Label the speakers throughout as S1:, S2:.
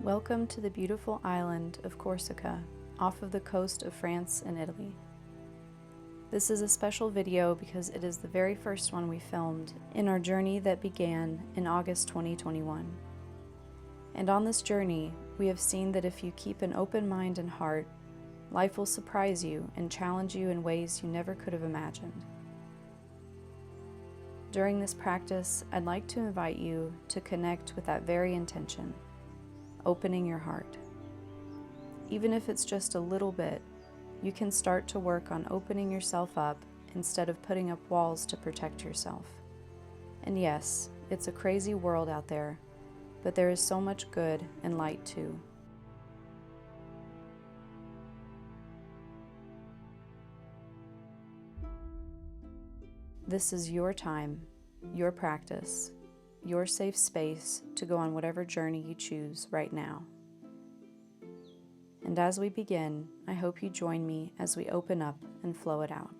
S1: Welcome to the beautiful island of Corsica, off of the coast of France and Italy. This is a special video because it is the very first one we filmed in our journey that began in August 2021. And on this journey, we have seen that if you keep an open mind and heart, life will surprise you and challenge you in ways you never could have imagined. During this practice, I'd like to invite you to connect with that very intention, opening your heart. Even if it's just a little bit, you can start to work on opening yourself up instead of putting up walls to protect yourself. And yes, it's a crazy world out there, but there is so much good and light too. This is your time, your practice, your safe space to go on whatever journey you choose right now. And as we begin, I hope you join me as we open up and flow it out.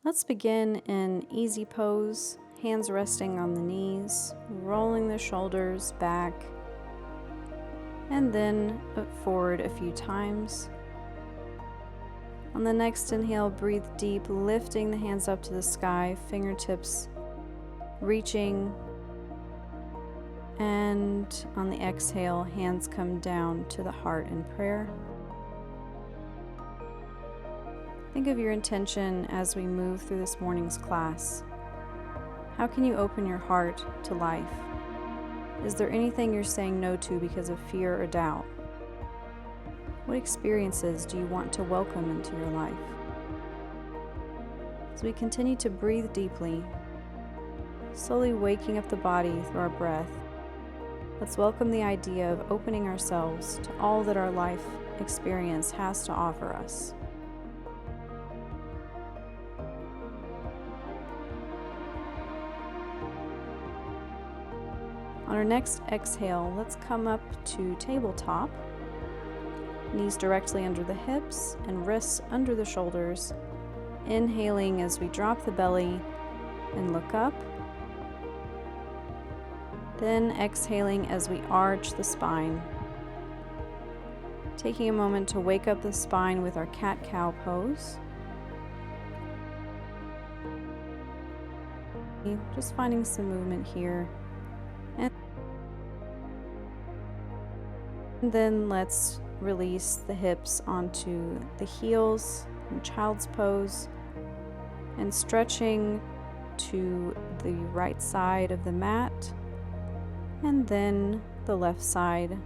S1: Let's begin in easy pose, hands resting on the knees, rolling the shoulders back, and then forward a few times. On the next inhale, breathe deep, lifting the hands up to the sky, fingertips reaching. And on the exhale, hands come down to the heart in prayer. Think of your intention as we move through this morning's class. How can you open your heart to life? Is there anything you're saying no to because of fear or doubt? What experiences do you want to welcome into your life? As we continue to breathe deeply, slowly waking up the body through our breath, let's welcome the idea of opening ourselves to all that our life experience has to offer us. On our next exhale, let's come up to tabletop. Knees directly under the hips and wrists under the shoulders. Inhaling as we drop the belly and look up. Then exhaling as we arch the spine. Taking a moment to wake up the spine with our cat-cow pose. Just finding some movement here. And then let's release the hips onto the heels in child's pose and stretching to the right side of the mat and then the left side.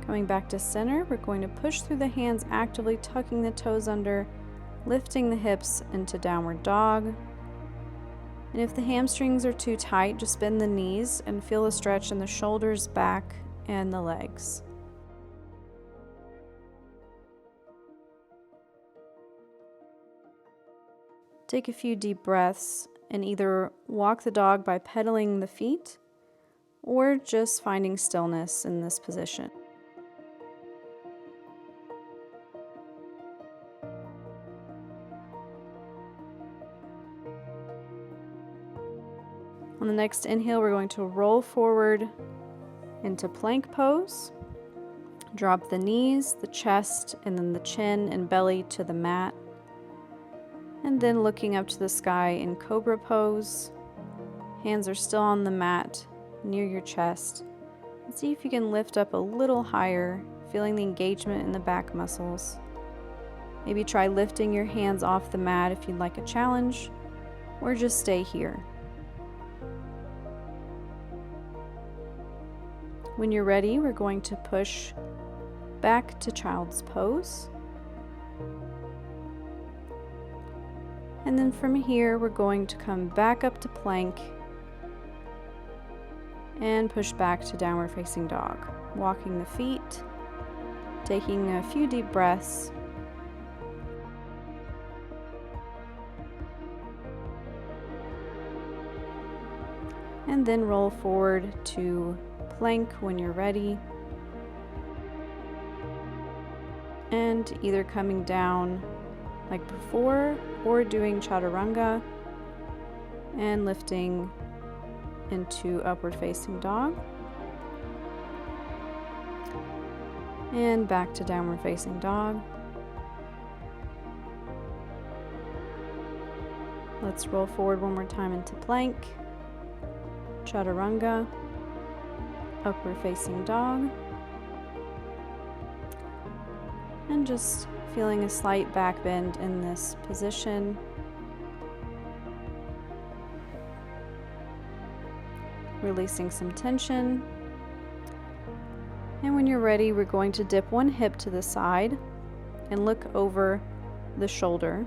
S1: Coming back to center, we're going to push through the hands, actively tucking the toes under, lifting the hips into downward dog. And if the hamstrings are too tight, just bend the knees and feel the stretch in the shoulders, back, and the legs. Take a few deep breaths and either walk the dog by pedaling the feet or just finding stillness in this position. On the next inhale, we're going to roll forward into plank pose. Drop the knees, the chest, and then the chin and belly to the mat. And then looking up to the sky in Cobra Pose. Hands are still on the mat near your chest. And see if you can lift up a little higher, feeling the engagement in the back muscles. Maybe try lifting your hands off the mat if you'd like a challenge, or just stay here. When you're ready, we're going to push back to child's pose. And then from here, we're going to come back up to plank and push back to downward facing dog. Walking the feet, taking a few deep breaths. And then roll forward to plank when you're ready. and either coming down like before or doing chaturanga and lifting into upward facing dog and back to downward facing dog. Let's roll forward one more time into plank, chaturanga, upward facing dog, and just feeling a slight back bend in this position. Releasing some tension. And when you're ready, we're going to dip one hip to the side and look over the shoulder.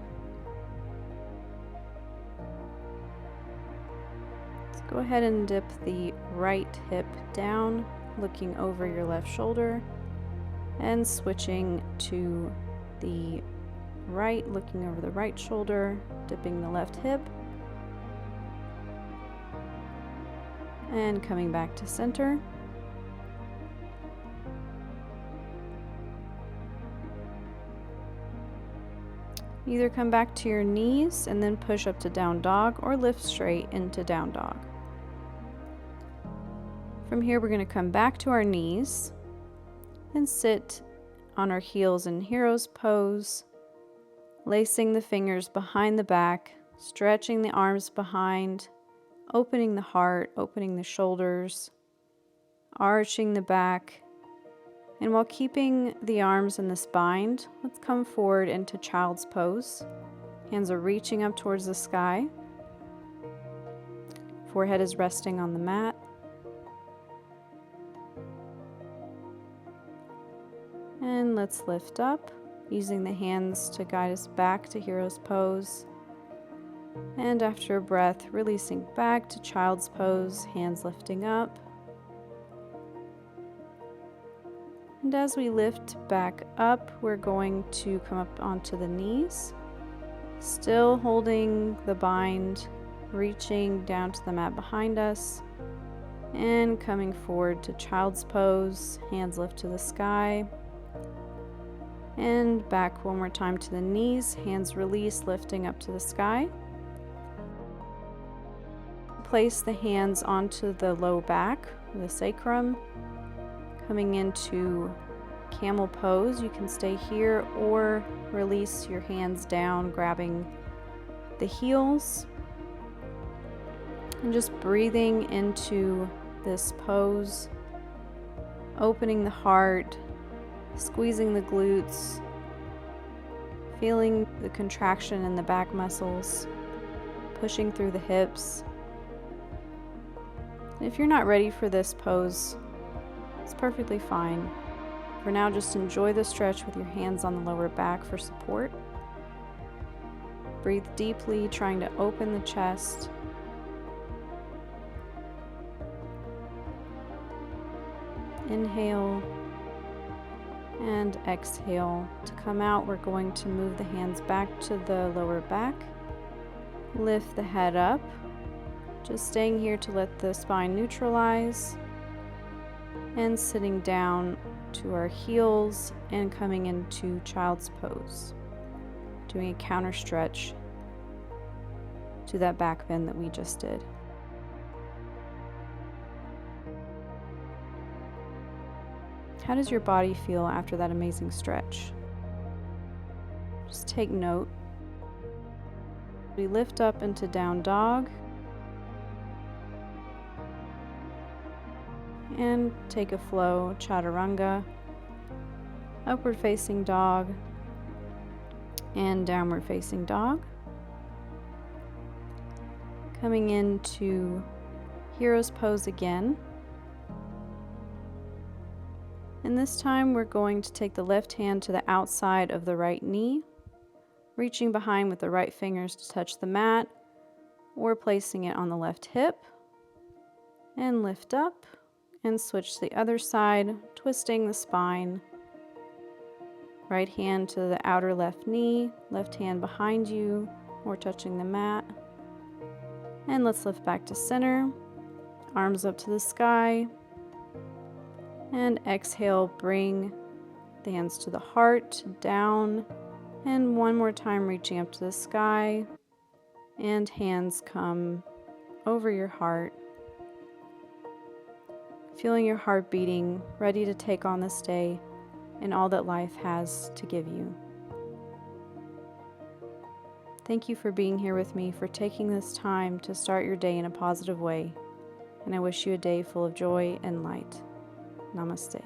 S1: Let's go ahead and dip the right hip down, looking over your left shoulder, and switching to the right, looking over the right shoulder, dipping the left hip, and coming back to center. Either come back to your knees and then push up to down dog, or lift straight into down dog. From here, we're going to come back to our knees and sit on our heels in hero's pose, lacing the fingers behind the back, stretching the arms behind, opening the heart, opening the shoulders, arching the back. And while keeping the arms in this bind, let's come forward into child's pose. Hands are reaching up towards the sky. Forehead is resting on the mat. And let's lift up, using the hands to guide us back to hero's pose. And after a breath, releasing back to child's pose, hands lifting up. And as we lift back up, we're going to come up onto the knees, still holding the bind, reaching down to the mat behind us, and coming forward to child's pose, hands lift to the sky, and back one more time to the knees, hands release, lifting up to the sky. Place the hands onto the low back, the sacrum, coming into camel pose. You can stay here or release your hands down, grabbing the heels, and just breathing into this pose, opening the heart, squeezing the glutes, feeling the contraction in the back muscles, pushing through the hips. If you're not ready for this pose, it's perfectly fine. For now, just enjoy the stretch with your hands on the lower back for support. Breathe deeply, trying to open the chest. Inhale and exhale. To come out, we're going to move the hands back to the lower back. Lift the head up. Just staying here to let the spine neutralize. And sitting down to our heels and coming into child's pose. Doing a counter stretch to that back bend that we just did. How does your body feel after that amazing stretch? Just take note. We lift up into down dog. And take a flow, chaturanga, upward facing dog, and downward facing dog. Coming into hero's pose again. And this time we're going to take the left hand to the outside of the right knee, reaching behind with the right fingers to touch the mat, or placing it on the left hip, and lift up. And switch to the other side, twisting the spine. Right hand to the outer left knee, left hand behind you or touching the mat. And let's lift back to center, arms up to the sky. And exhale, bring The hands to the heart, down, and one more time reaching up to the sky, and hands come over your heart, feeling your heart beating, ready to take on this day and all that life has to give you. Thank you for being here with me, for taking this time to start your day in a positive way, and I wish you a day full of joy and light. Namaste.